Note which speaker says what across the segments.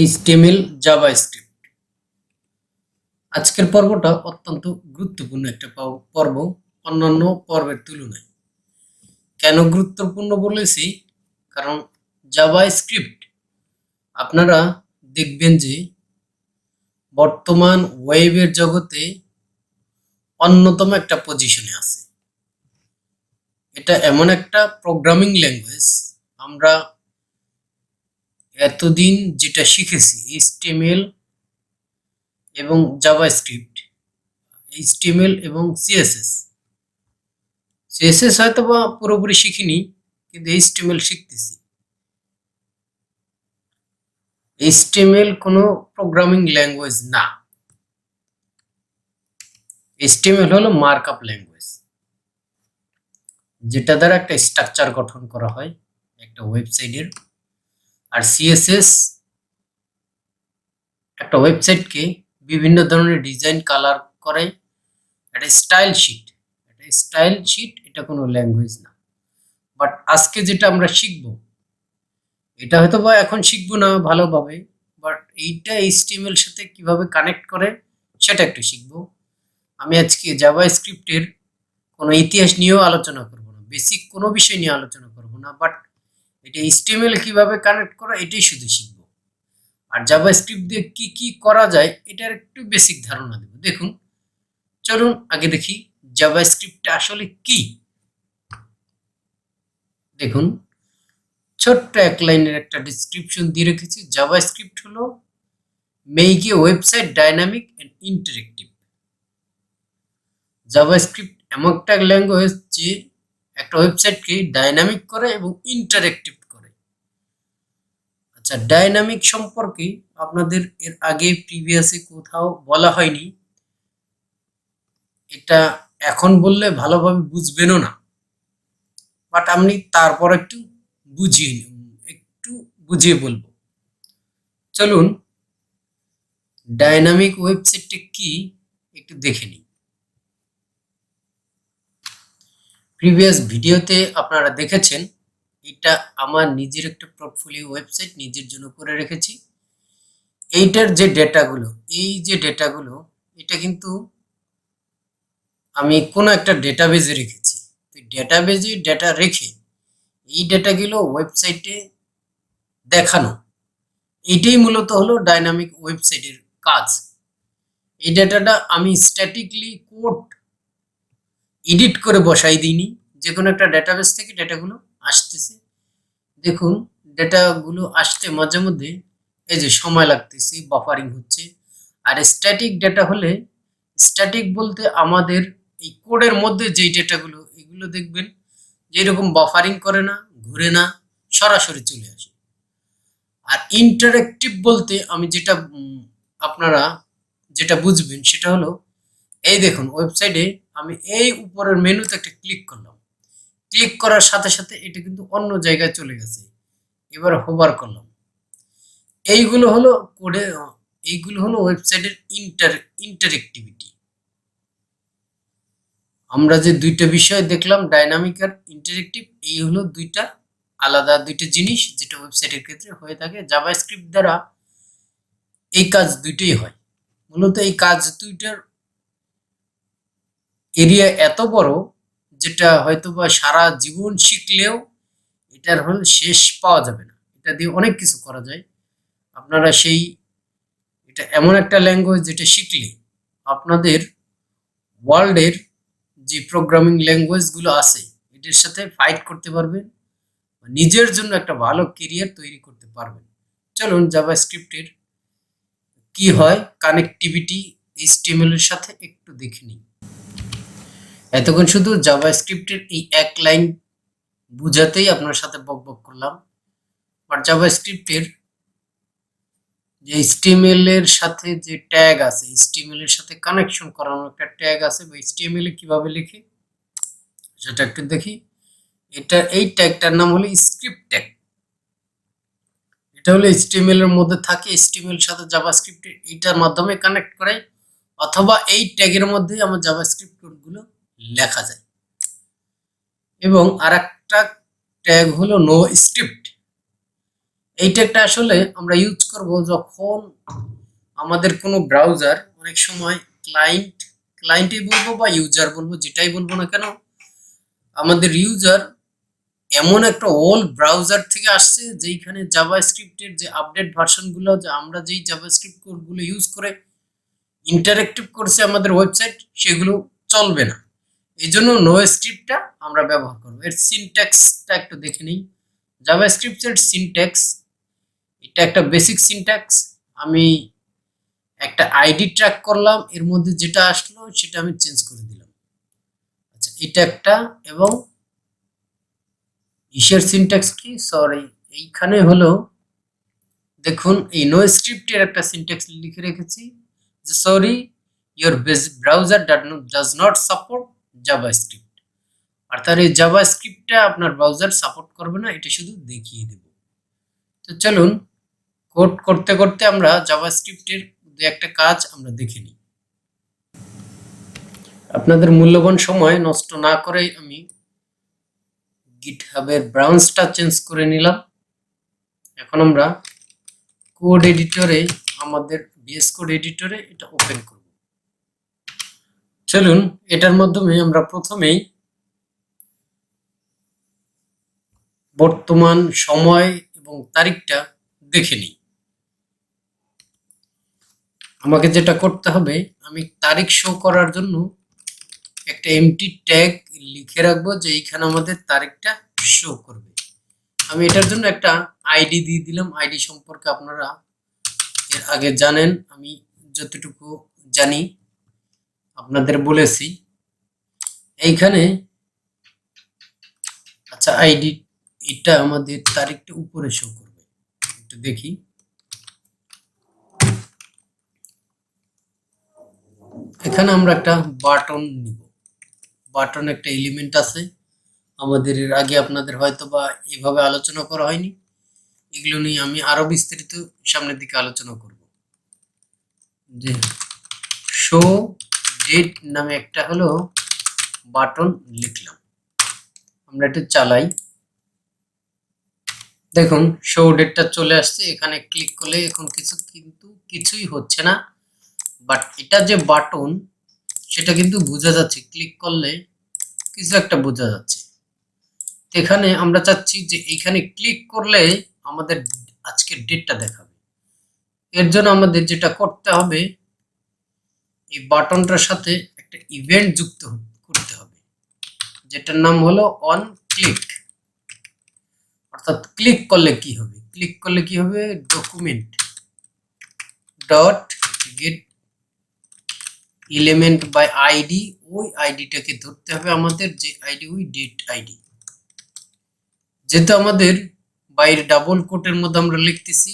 Speaker 1: HTML JavaScript আজকের পর্বটা অত্যন্ত গুরুত্বপূর্ণ একটা পর্ব অন্যান্য পর্বের তুলনায়। কেন গুরুত্বপূর্ণ বলেছি? কারণ JavaScript আপনারা দেখবেন যে বর্তমান ওয়েবের জগতে অন্যতম একটা পজিশনে আছে। এটা এমন একটা প্রোগ্রামিং ল্যাঙ্গুয়েজ, আমরা এতদিন যেটা শিখেছি HTML এবং JavaScript, HTML এবং CSS হয়তো বা পুরোপুরি শিখিনি, কিন্তু HTML শিখতেছি। HTML কোনো প্রোগ্রামিং ল্যাঙ্গুয়েজ না। HTML হলো মার্কআপ ল্যাঙ্গুয়েজ, যেটা দ্বারা একটা স্ট্রাকচার গঠন করা হয় একটা ওয়েবসাইটের। আর CSS একটা ওয়েবসাইটকে বিভিন্ন ধরনের ডিজাইন কালার করে, একটা স্টাইল শিট। এটা কোনো ল্যাঙ্গুয়েজ না। বাট আজকে যেটা আমরা শিখব, এটা হয়তো বা এখন শিখবো না ভালোভাবে, বাট এইটা HTML সাথে কিভাবে কানেক্ট করে সেটা একটু শিখবো। আমি আজকে জাভাস্ক্রিপ্টের কোনো ইতিহাস নিয়েও আলোচনা করব না, বেসিক কোনো বিষয় নিয়ে আলোচনা করব না, বাট এটা HTML কিভাবে কানেক্ট করা এটাই শুধু শিখবো। আর জাভাস্ক্রিপ্ট দিয়ে কি কি করা যায় এটার একটু বেসিক ধারণা দেব। দেখুন, চলুন আগে দেখি জাভাস্ক্রিপ্টটা আসলে কি। দেখুন, ছোট্ট এক লাইনের একটা ডেসক্রিপশন দিয়ে রেখেছি। জাভাস্ক্রিপ্ট হলো make a website dynamic and interactive. JavaScript এমন একটা ল্যাঙ্গুয়েজ যে একটা ওয়েবসাইটকে ডাইনামিক করে এবং ইন্টারেক্টিভ করে। আচ্ছা, ডাইনামিক সম্পর্কে আপনাদের এর আগে প্রিভিয়াসে কোথাও বলা হয়নি, এটা এখন বললে ভালোভাবে বুঝবেনও না, বাট আমি তারপর একটু বুঝিয়ে বলবো। চলুন ডাইনামিক ওয়েবসাইটটা কি একটু দেখে নিই। প্রিভিয়াস ভিডিওতে আপনারা দেখেছেন, এটা আমার নিজের একটা পোর্টফোলিও ওয়েবসাইট নিজের জন্য করে রেখেছি। এইটার যে ডেটাগুলো, এটা কিন্তু আমি কোনো একটা ডেটাবেজে রেখেছি। তো ডেটাবেজে ডেটা রেখে এই ডেটাগুলো ওয়েবসাইটে দেখানো, এটাই মূলত হলো ডাইনামিক ওয়েবসাইটের কাজ। এই ডেটাটা আমি স্ট্যাটিকলি কোড এডিট করে বসাই দিইনি, যে কোনো একটা ডেটাবেস থেকে ডেটাগুলো আসতেছে। দেখুন, ডেটাগুলো আসতে মাঝে মধ্যে এই যে সময় লাগতেছে, বাফারিং হচ্ছে। আর স্ট্যাটিক ডেটা হলে, স্ট্যাটিক বলতে আমাদের এই কোডের মধ্যে যেই ডেটাগুলো, এগুলো দেখবেন যে এরকম বাফারিং করে না, ঘুরে না, সরাসরি চলে আসে। আর ইন্টারেক্টিভ বলতে আমি যেটা আপনারা যেটা বুঝবেন সেটা হলো, এই দেখুন ওয়েবসাইটে আমি এই উপরের মেনুতে একটা ক্লিক করলাম, ক্লিক করার সাথে সাথে এটা কিন্তু অন্য জায়গায় চলে গেছে। এবার হোভার করলাম, এইগুলো হলো কোডে, এইগুলো হলো ওয়েবসাইটের ইন্টারেক্টিভিটি। আমরা যে দুইটা বিষয় দেখলাম, ডাইনামিক আর ইন্টারেক্টিভ, এই হলো দুইটা আলাদা জিনিস যেটা ওয়েবসাইটের ক্ষেত্রে হয়ে থাকে। জাভাস্ক্রিপ্ট দ্বারা এই কাজ দুইটাই হয়। মূলত এই কাজ দুইটার এরিয়া এত বড়, যেটা হয়তো বা সারা জীবন শিখলেও এটার হল শেষ পাওয়া যাবে না। এটা দিয়ে অনেক কিছু করা যায়। আপনারা এটা এমন একটা ল্যাঙ্গুয়েজ যেটা শিখলে আপনাদের ওয়ার্ল্ডের যে প্রোগ্রামিং ল্যাঙ্গুয়েজগুলো আছে এটার সাথে ফাইট করতে পারবেন, নিজের জন্য একটা ভালো কেরিয়ার তৈরি করতে পারবেন। চলুন জাভাস্ক্রিপ্টের কি হয় কানেক্টিভিটি HTML এর সাথে একটু দেখে নিই। এতক্ষণ শুধু জাভাস্ক্রিপ্টের এই এক লাইন বুঝাতেই আপনার সাথে বকবক করলাম, বাট জাভাস্ক্রিপ্টের যে HTML এর সাথে যে ট্যাগ আছে, HTML এর সাথে কানেকশন করানো একটা ট্যাগ আছে, বা HTML এ কিভাবে লিখে সেটা একটু দেখি। এই ট্যাগটার নাম হলো স্ক্রিপ্ট ট্যাগ। এটা হলো HTML এর মধ্যে থাকে, HTML সাথে জাভাস্ক্রিপ্ট এইটার মাধ্যমে কানেক্ট করে, অথবা এই ট্যাগের মধ্যে আমার জাভাস্ক্রিপ্ট কোডগুলো লেখা যায়। এবং আরেকটা ট্যাগ হলো নো স্ক্রিপ্ট। এই ট্যাগটা আসলে আমরা ইউজ করব যখন আমাদের কোনো ব্রাউজার অনেক সময় ক্লায়েন্টই বলবো বা ইউজার বলবো, যেটাই বলবো না কেন, আমাদের ইউজার এমন একটা ওল্ড ব্রাউজার থেকে আসছে যেইখানে জাভাস্ক্রিপ্টের যে আপডেট ভার্সনগুলো, যে আমরা যেই জাভাস্ক্রিপ্ট কোডগুলো ইউজ করে ইন্টারেক্টিভ করছে আমাদের ওয়েবসাইট, সেগুলো চলবে না। এই জন্য নো স্ক্রিপ্টটা আমরা ব্যবহার করবো। এর সিনট্যাক্সটা একটু দেখে নিই। জাভাস্ক্রিপ্টের সিনট্যাক্স, এটা একটা বেসিক সিনট্যাক্স। আমি একটা আইডি ট্র্যাক করলাম, এর মধ্যে যেটা আসলো সেটা আমি চেঞ্জ করে দিলাম। আচ্ছা, এটা একটা। এবং ইসের সিনট্যাক্স কি, সরি, এইখানে হলো দেখুন এই নো স্ক্রিপ্টের একটা সিনট্যাক্স লিখে রেখেছি যে sorry your browser does not support JavaScript. অর্থাৎ এই জাভাস্ক্রিপ্টটা আপনার ব্রাউজার সাপোর্ট করবে না, এটা শুধু দেখিয়ে দেব। তো চলুন কোড করতে করতে আমরা জাভাস্ক্রিপ্টের দু একটা কাজ আমরা দেখে নিই। আপনাদের মূল্যবান সময় নষ্ট না করে আমি গিটহাবের ব্রাউজারটা চেঞ্জ করে নিলাম। এখন আমরা কোড এডিটরে, আমাদের ভিএস কোড এডিটরে এটা ওপেন করব। চলুন এটার মাধ্যমে আমরা প্রথমেই বর্তমান সময় এবং তারিখটা দেখে নিই। আমাকে যেটা করতে হবে, আমি তারিখ শো করার জন্য একটা এমটি ট্যাগ লিখে রাখবো যে এইখানে আমাদের তারিখটা শো করবে। আমি এটার জন্য একটা আইডি দিয়ে দিলাম। আইডি সম্পর্কে আপনারা এর আগে জানেন, আমি যতটুকু জানি আপনাদের বলেছি। এইখানে আচ্ছা, আইডি এটা আমাদের তারিখটা উপরে শো করবে, একটু দেখি। এখানে আমরা একটা বাটন নিব। বাটন একটা এলিমেন্ট আছে আমাদের, এর আগে আপনাদের হয়তো বা এভাবে আলোচনা করা হয়নি। এগুলো নিয়ে আমি আরো বিস্তারিত সামনের দিকে আলোচনা করব। যে শো ডেট নামে একটা হলো বাটন লিখলাম। আমরা এটা চালাই, দেখুন শো ডেটটা চলে আসছে। এখানে ক্লিক করলে এখন কিছুই হচ্ছে না, বাট এটা যে বাটন সেটা কিন্তু বোঝা যাচ্ছে। ক্লিক করলে কিছু একটা বোঝা যাচ্ছে। এখানে আমরা চাচ্ছি যে এইখানে ক্লিক করলে আমাদের আজকের ডেটটা দেখাবে। এর জন্য আমাদের যেটা করতে হবে, এই বাটনটার সাথে একটা ইভেন্ট যুক্ত করতে হবে, যেটার নাম হলো অন ক্লিক। অর্থাৎ ক্লিক করলে কি হবে, document dot get element by ID. ওই আইডিটাকে ধরতে হবে আমাদের, যে আইডি ওই ডেট আইডি। যেহেতু আমাদের বাইরে ডাবল কোটের মধ্যে আমরা লিখতেছি,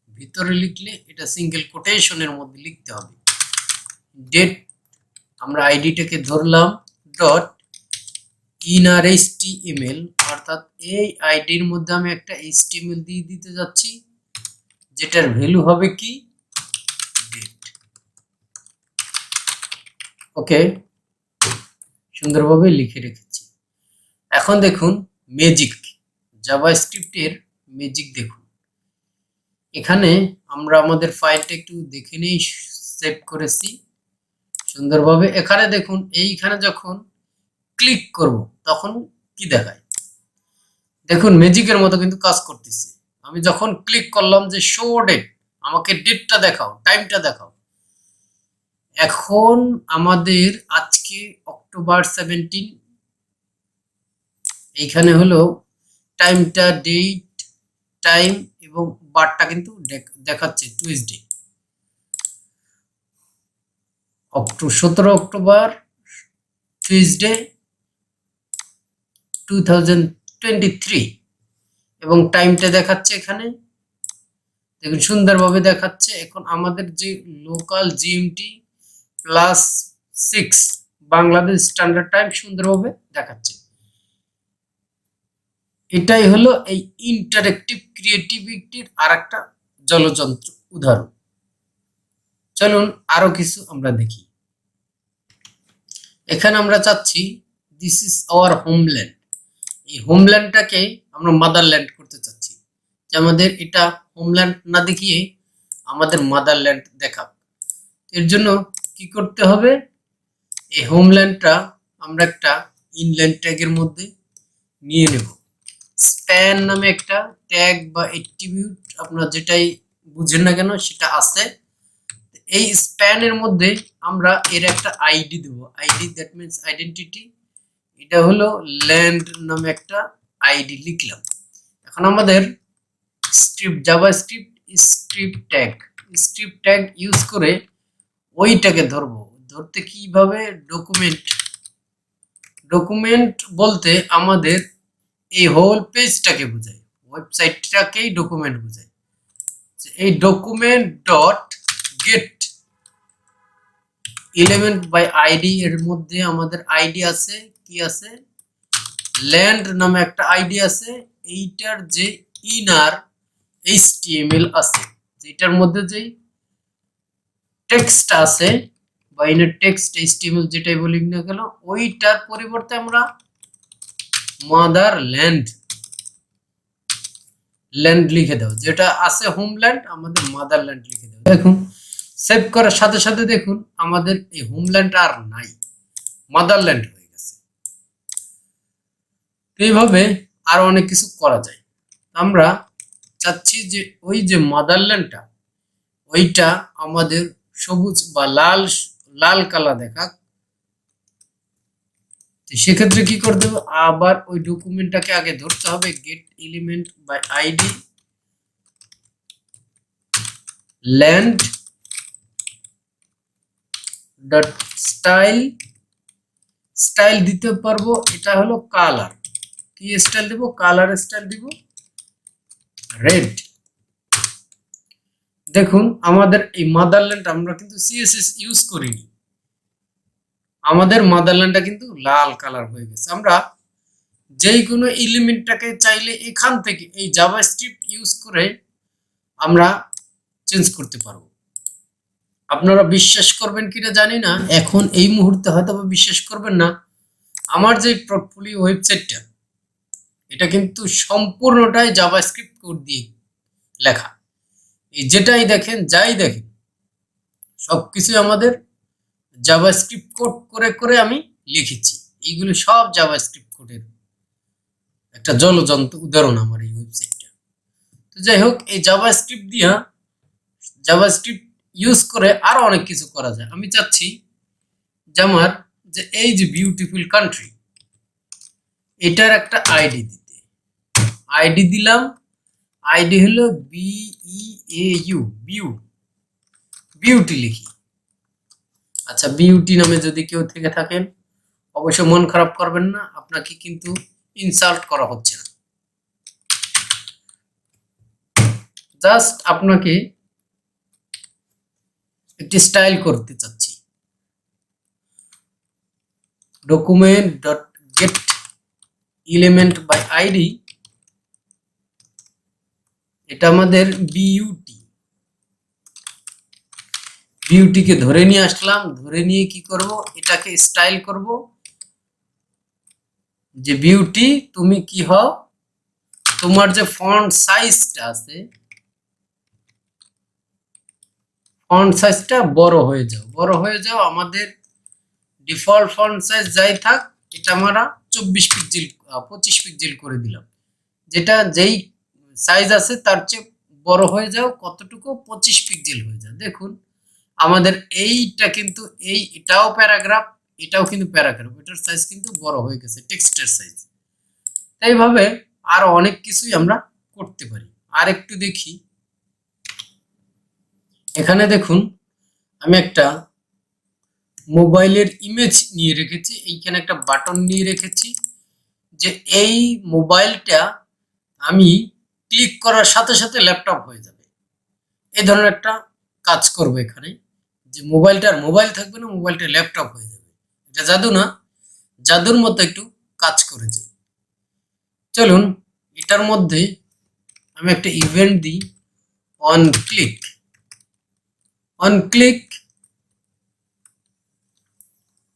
Speaker 1: ভিতরে লিখলে এটা সিঙ্গেল কোটেশনের মধ্যে লিখতে হবে। ডেট আমরা আইডিটাকে ধরলাম ডট ইনার এইচটিএমএল, অর্থাৎ এই আইডির মধ্যে আমি একটা এইচটিএমএল দিয়ে দিতে যাচ্ছি, যেটার ভ্যালু হবে কি ডেট। ওকে, সুন্দরভাবে লিখে রেখেছি। এখন দেখুন ম্যাজিক, জাভাস্ক্রিপ্টের ম্যাজিক দেখুন। এখানে আমরা আমাদের ফাইলটা একটু দেখে নিই, সেভ করেছি সুন্দরভাবে। এখানে দেখুন, এইখানে যখন ক্লিক করব তখন কি দেখায়, দেখুন ম্যাজিকের মতো কিন্তু কাজ করতেছে। আমি যখন ক্লিক করলাম যে শো ডেট, আমাকে ডেটটা দেখাও, টাইমটা দেখাও। এখন আমাদের আজকে অক্টোবর 17, এইখানে হলো টাইমটা, ডেট, টাইম এবং বারটা কিন্তু দেখাচ্ছে টুইসডে, 17 অক্টোবর, টুইসডে 2023 এবং টাইমটা দেখাচ্ছে এখানে দেখুন সুন্দরভাবে দেখাচ্ছে। এখন আমাদের যে local GMT +6 Bangladesh standard time সুন্দরভাবে দেখাচ্ছে। এটাই হলো এই ইন্টারেক্টিভ ক্রিয়েটিভিটির আরেকটা জলযন্ত্র উদাহরণ। চলুন আরো কিছু আমরা দেখি। এখানে আমরা চাচ্ছি দিস ইজ আওয়ার হোমল্যান্ড, এই হোমল্যান্ডটাকে আমরা মাদারল্যান্ড করতে চাচ্ছি। যে আমাদের এটা হোমল্যান্ড না দেখিয়ে আমাদের মাদারল্যান্ড দেখাবে। এর জন্য কি করতে হবে, এই হোমল্যান্ডটা আমরা একটা ইনল্যান্ড ট্যাগের মধ্যে নিয়ে নেব। স্প্যান নামে একটা ট্যাগ বা অ্যাট্রিবিউট আপনারা যেটাই বুঝেন না কেন সেটা আছে। এই স্প্যানের মধ্যে আমরা এর একটা আইডি দেব, আইডি দ্যাট মিন্স আইডেন্টিটি। এটা হলো ল্যান্ড নামে একটা আইডি লিখলাম। এখন আমাদের স্ক্রিপ্ট ট্যাগ ইউজ করে ওইটাকে ধরবো। ধরতে কিভাবে, ডকুমেন্ট বলতে আমাদের এই হোল পেজটাকে বোঝায়, ওয়েবসাইটটাকেই ডকুমেন্ট বোঝায়। এই document dot get element by ID, এর মধ্যে আমাদের আইডি আছে, কি আছে, ল্যান্ড নামে একটা আইডি আছে। এইটার যে ইনার এইচটিএমএল আছে, যেটার মধ্যে যেই টেক্সট আছে বা ইনার টেক্সট এইচটিএমএল যেটাই বলি না কেন, ওইটার পরিবর্তে আমরা মাদারল্যান্ড লিখে দাও। যেটা আছে হোমল্যান্ড, আমাদের মাদারল্যান্ড লিখে দাও। দেখুন সেভ করার সাথে সাথে দেখুন আমাদের এই হোমল্যান্ড আর নাই, মাদারল্যান্ড হয়ে গেছে। এইভাবে আরো অনেক কিছু করা যায়। আমরা চাচ্ছি যে ওই যে মাদারল্যান্ডটা, ওইটা আমাদের সবুজ বা লাল কালার দেখাক। সেক্ষেত্রে কি করতে হবে, আবার ওই ডকুমেন্টটাকে আগে ধরতে হবে, get element by ID land dot style দিতে পারবো। এটা হলো কালার, কি স্টাইল দিব, কালার স্টাইল দিব রেড। দেখুন আমাদের এই মাদারল্যান্ড, আমরা কিন্তু সিএসএস ইউজ করিনি, আমাদের মাদারল্যান্ডটা কিন্তু লাল কালার হয়ে গেছে। আমরা যেই কোনো এলিমেন্টটাকে চাইলে এখান থেকে এই জাভাস্ক্রিপ্ট ইউজ করে আমরা চেঞ্জ করতে পারবো। আপনারা বিশ্বাস করবেন কিনা জানি না, এখন এই মুহূর্তে হয়তো বিশ্বাস করবেন না। আমার যে পোর্টফোলিও ওয়েবসাইটটা, এটা কিন্তু সম্পূর্ণটাই জাভাস্ক্রিপ্ট কোড দিয়ে লেখা। এই যেটাই দেখেন, যাই দেখেন, সবকিছু আমাদের জাভাস্ক্রিপ্ট কোড করে করে আমি লিখেছি। এইগুলো সব জাভাস্ক্রিপ্ট কোডের একটা জ্বলজ্বন্ত উদাহরণ আমার এই ওয়েবসাইটটা। তো যাই হোক, এই জাভাস্ক্রিপ্ট ইউজ করে আরো অনেক কিছু করা যায়। আমি চাচ্ছি যে আমার যে এই যে বিউটিফুল কান্ট্রি, এটার একটা আইডি দিতে, আইডি দিলাম, আইডি হলো BEAU, বিউটি লিখি। আচ্ছা, বিউটি নামে যদি কেউ থেকে থাকেন অবশ্যই মন খারাপ করবেন না, আপনাকে কিন্তু ইনসাল্ট করা হচ্ছে না, জাস্ট আপনাকে একটি স্টাইল করতে চাচ্ছি। Document dot get element by ID, এটা আমাদের বিউটিকে ধরে নিয়ে আসলাম। ধরে নিয়ে কি করব, এটাকে স্টাইল করব যে বিউটি তুমি কি হও, তোমার যে ফন্ট সাইজটা আছে, ফন্ট সাইজটা বড় হয়ে যাও। আমাদের ডিফল্ট ফন্ট সাইজ যাই থাক, এটা আমরা 25 পিক্সেল করে দিলাম। যেটা যেই সাইজ আছে তার চেয়ে বড় হয়ে যাও, কতটুকু, 25 পিক্সেল হয়ে যাও। দেখুন আমাদের এইটা কিন্তু এটাও প্যারাগ্রাফ, এটাও কিন্তু প্যারাগ্রাফ, এটার সাইজ কিন্তু বড় হয়ে গেছে, টেক্সটের সাইজ। এইভাবে আরো অনেক কিছুই আমরা করতে পারি। আর একটু দেখি, এখানে দেখুন আমি একটা মোবাইলের ইমেজ নিয়ে রেখেছি, এইখানে একটা বাটন নিয়ে রেখেছি যে এই মোবাইলটা আমি ক্লিক করার সাথে সাথে ল্যাপটপ হয়ে যাবে। এই ধরনের একটা কাজ করব এখানে, যে মোবাইলটা আর মোবাইল থাকবে না, মোবাইলটা ল্যাপটপ হয়ে যাবে। এটা জাদু না, জাদুর মতো একটু কাজ করে যাই। চলুন এটার মধ্যে আমি একটা ইভেন্ট দিই, অন ক্লিক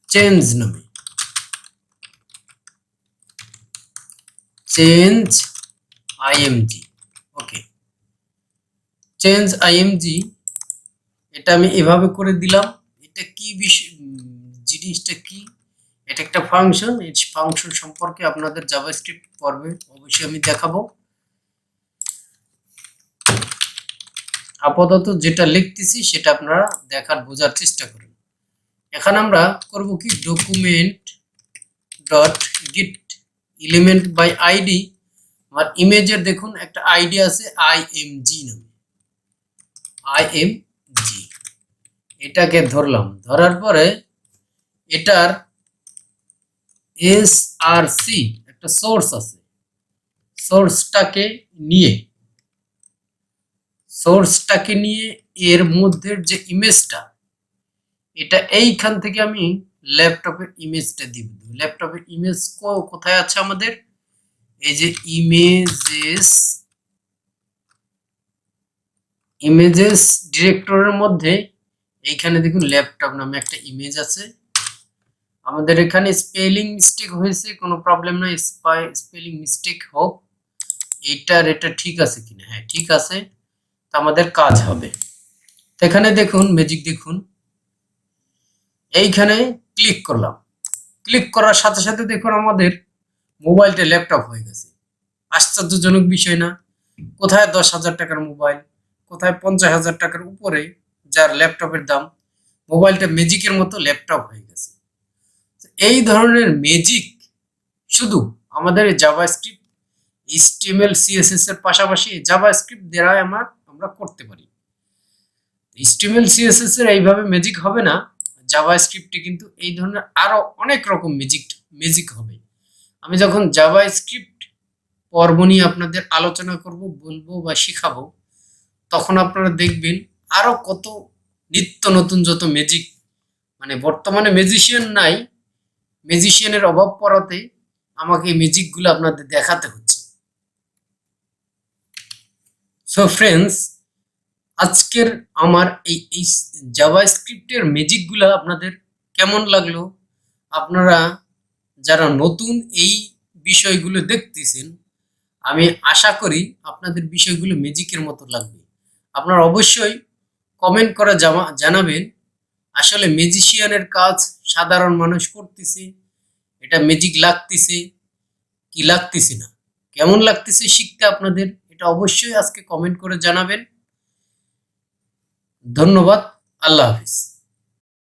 Speaker 1: চেঞ্জ নামে, চেঞ্জ IMG। ওকে, চেঞ্জ আইএমজি, এটা আমি এভাবে করে দিলাম। এটা কি জিনিসটা কি? এটা একটা ফাংশন। এই ফাংশন সম্পর্কে আপনাদের জাভাস্ক্রিপ্ট পর্বে অবশ্যই আমি দেখাবো। আপাতত যেটা লিখতেছি সেটা আপনারা দেখার বোঝার চেষ্টা করুন। এখানে আমরা করব কি, document dot get element by ID. আমার ইমেজের দেখুন একটা আইডি আছে আইএমজি নামে, আইএমজি, এটাকে ধরলাম। ধরার পরে এটার এসআরসি একটা সোর্স আছে, সোর্সটাকে নিয়ে এর মধ্যে যে ইমেজটা, এটা এইখান থেকে আমি ল্যাপটপের ইমেজটা দিব। ল্যাপটপের ইমেজ কোথায় আছে আমাদের? এই যে ইমেজেস ডিরেক্টরের মধ্যে এইখানে দেখুন ল্যাপটপ নামে একটা ইমেজ আছে। আমাদের এখানে স্পেলিং মিস্টেক হয়েছে, কোনো প্রবলেম নাই, স্পেলিং মিস্টেক হোক, এটা ঠিক আছে কিনা। হ্যাঁ ঠিক আছে, তো আমাদের কাজ হবে। তো এখানে দেখুন ম্যাজিক, দেখুন এইখানে ক্লিক করলাম। ক্লিক করার সাথে সাথে দেখুন আমাদের মোবাইলটা ল্যাপটপ হয়ে গেছে। আশ্চর্যজনক বিষয় না? কোথায় 10,000 টাকার মোবাইল, কোথায় 50,000 টাকার উপরে যার ল্যাপটপের দাম, মোবাইলটা ম্যাজিকের মতো ল্যাপটপ হয়ে গেছে। এই ধরনের ম্যাজিক শুধু আমাদের জাভাস্ক্রিপ্ট, এইচটিএমএল সিএসএস এর পাশাপাশি জাভাস্ক্রিপ্ট দ্বারা আমরা করতে পারি। এইচটিএমএল সিএসএস এর এইভাবে ম্যাজিক হবে না, জাভাস্ক্রিপ্টে কিন্তু এই ধরনের আরো অনেক রকম ম্যাজিক হবে। আমি যখন জাভাস্ক্রিপ্ট পর্ব নিয়ে আপনাদের আলোচনা করব, বলবো বা শিখাবো, তখন আপনারা দেখবেন আরো কত নিত্য নতুন যত ম্যাজিক, মানে বর্তমানে ম্যাজিশিয়ান নাই, ম্যাজিশিয়ানের অভাব পড়াতে আমাকে এই ম্যাজিকগুলো আপনাদের দেখাতে হচ্ছে। সো ফ্রেন্ডস, আজকের আমার এই জাভাস্ক্রিপ্টের ম্যাজিকগুলো আপনাদের কেমন লাগলো? আপনারা যারা নতুন এই বিষয়গুলো দেখতেছেন, আমি আশা করি আপনাদের বিষয়গুলো ম্যাজিকের মতো লাগবে। আপনারা অবশ্যই কমেন্ট করে জানাবেন আসলে ম্যাজিশিয়ানের কাজ সাধারণ মানুষ করতেছে, এটা ম্যাজিক লাগতেছে কি লাগতেছে না, কেমন লাগতেছে শিখতে আপনাদের, এটা অবশ্যই আজকে কমেন্ট করে জানাবেন। ধন্যবাদ। আল্লাহ হাফিজ।